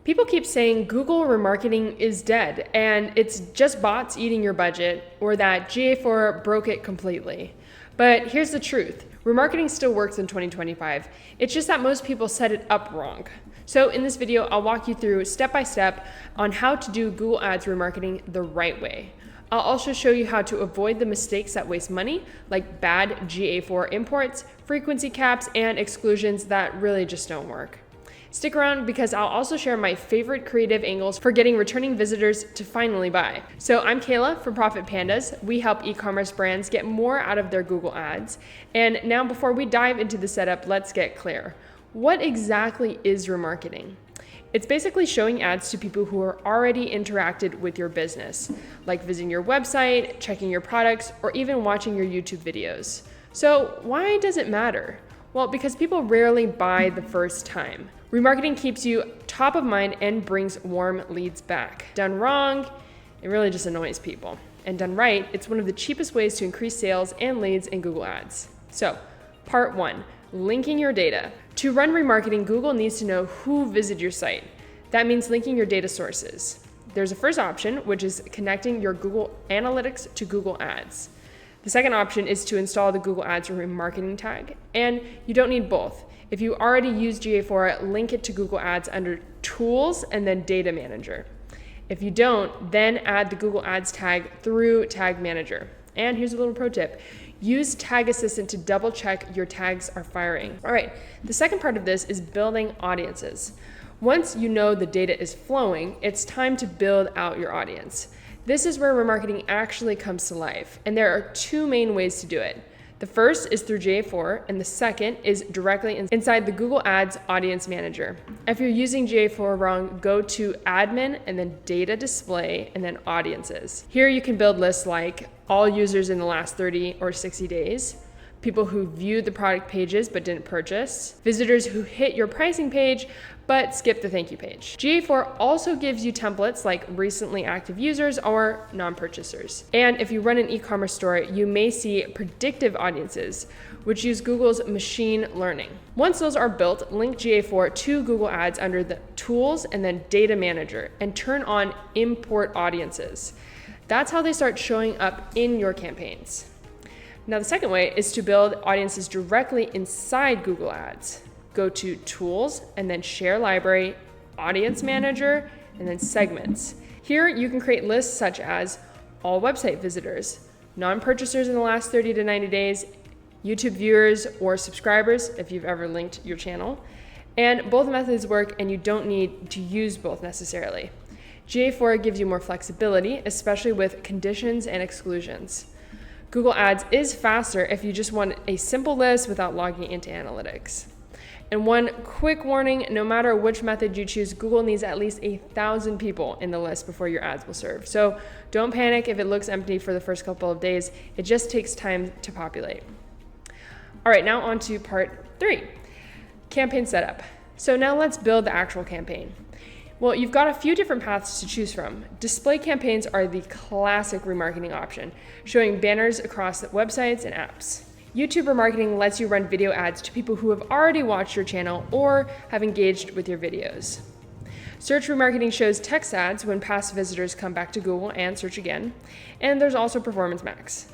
People keep saying Google remarketing is dead and it's just bots eating your budget, or that GA4 broke it completely. But here's the truth. Remarketing still works in 2025. It's just that most people set it up wrong. So in this video, I'll walk you through step by step on how to do Google Ads remarketing the right way. I'll also show you how to avoid the mistakes that waste money, like bad GA4 imports, frequency caps, and exclusions that really just don't work. Stick around because I'll also share my favorite creative angles for getting returning visitors to finally buy. So I'm Kayla from Profit Pandas. We help e-commerce brands get more out of their Google Ads. And now before we dive into the setup, let's get clear. What exactly is remarketing? It's basically showing ads to people who are already interacted with your business, like visiting your website, checking your products, or even watching your YouTube videos. So why does it matter? Well, because people rarely buy the first time. Remarketing keeps you top of mind and brings warm leads back. Done wrong, it really just annoys people. And done right, it's one of the cheapest ways to increase sales and leads in Google Ads. So, part 1, linking your data. To run remarketing, Google needs to know who visited your site. That means linking your data sources. There's a first option, which is connecting your Google Analytics to Google Ads. The second option is to install the Google Ads remarketing tag, and you don't need both. If you already use GA4, link it to Google Ads under Tools and then Data Manager. If you don't, then add the Google Ads tag through Tag Manager. And here's a little pro tip. Use Tag Assistant to double check your tags are firing. All right, the second part of this is building audiences. Once you know the data is flowing, it's time to build out your audience. This is where remarketing actually comes to life, and there are two main ways to do it. The first is through GA4, and the second is directly inside the Google Ads Audience Manager. If you're using GA4 wrong, go to Admin and then Data Display and then Audiences. Here you can build lists like all users in the last 30 or 60 days, people who viewed the product pages but didn't purchase, visitors who hit your pricing page but skip the thank you page. GA4 also gives you templates like recently active users or non-purchasers. And if you run an e-commerce store, you may see predictive audiences, which use Google's machine learning. Once those are built, link GA4 to Google Ads under the Tools and then Data Manager and turn on Import Audiences. That's how they start showing up in your campaigns. Now the second way is to build audiences directly inside Google Ads. Go to Tools and then Share Library, Audience Manager, and then Segments. Here you can create lists such as all website visitors, non-purchasers in the last 30 to 90 days, YouTube viewers or subscribers if you've ever linked your channel. And both methods work and you don't need to use both necessarily. GA4 gives you more flexibility, especially with conditions and exclusions. Google Ads is faster if you just want a simple list without logging into analytics. And one quick warning, no matter which method you choose, Google needs at least 1,000 people in the list before your ads will serve. So don't panic if it looks empty for the first couple of days. It just takes time to populate. All right, now on to part 3, campaign setup. So now let's build the actual campaign. Well, you've got a few different paths to choose from. Display campaigns are the classic remarketing option, showing banners across websites and apps. YouTube remarketing lets you run video ads to people who have already watched your channel or have engaged with your videos. Search remarketing shows text ads when past visitors come back to Google and search again. And there's also Performance Max.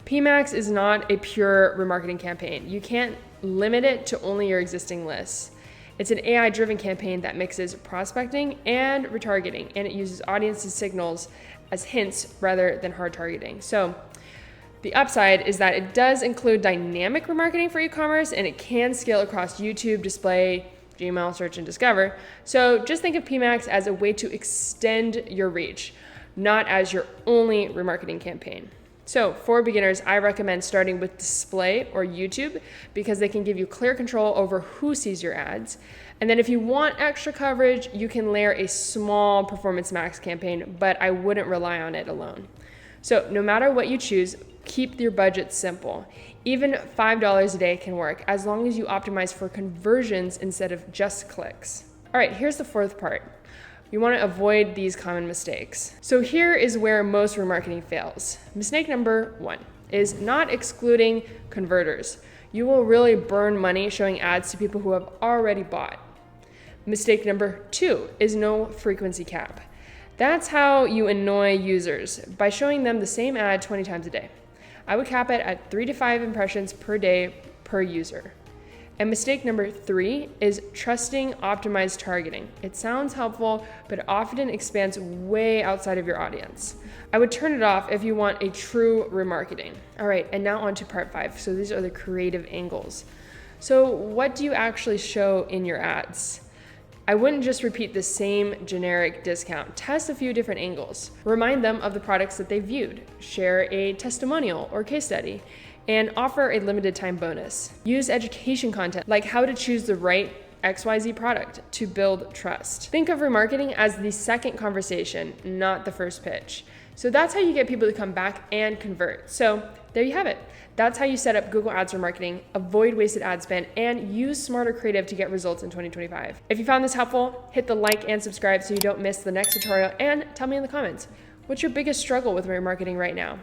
PMax is not a pure remarketing campaign. You can't limit it to only your existing lists. It's an AI-driven campaign that mixes prospecting and retargeting, and it uses audiences signals as hints rather than hard targeting. So the upside is that it does include dynamic remarketing for e-commerce, and it can scale across YouTube, display, Gmail, search, and discover. So just think of PMax as a way to extend your reach, not as your only remarketing campaign. So for beginners, I recommend starting with display or YouTube because they can give you clear control over who sees your ads. And then if you want extra coverage, you can layer a small Performance Max campaign, but I wouldn't rely on it alone. So no matter what you choose, keep your budget simple. Even $5 a day can work as long as you optimize for conversions instead of just clicks. All right, here's the fourth part. You want to avoid these common mistakes. So here is where most remarketing fails. Mistake number 1 is not excluding converters. You will really burn money showing ads to people who have already bought. Mistake number 2 is no frequency cap. That's how you annoy users, by showing them the same ad 20 times a day. I would cap it at 3 to 5 impressions per day per user. And mistake number 3 is trusting optimized targeting. It sounds helpful, but often expands way outside of your audience. I would turn it off if you want a true remarketing. All right, and now on to part 5. So these are the creative angles. So what do you actually show in your ads? I wouldn't just repeat the same generic discount. Test a few different angles. Remind them of the products that they viewed. Share a testimonial or case study, and offer a limited time bonus. Use education content like how to choose the right XYZ product to build trust. Think of remarketing as the second conversation, not the first pitch. So that's how you get people to come back and convert. So there you have it. That's how you set up Google Ads remarketing, avoid wasted ad spend, and use smarter creative to get results in 2025. If you found this helpful, hit the like and subscribe so you don't miss the next tutorial, and tell me in the comments, what's your biggest struggle with remarketing right now?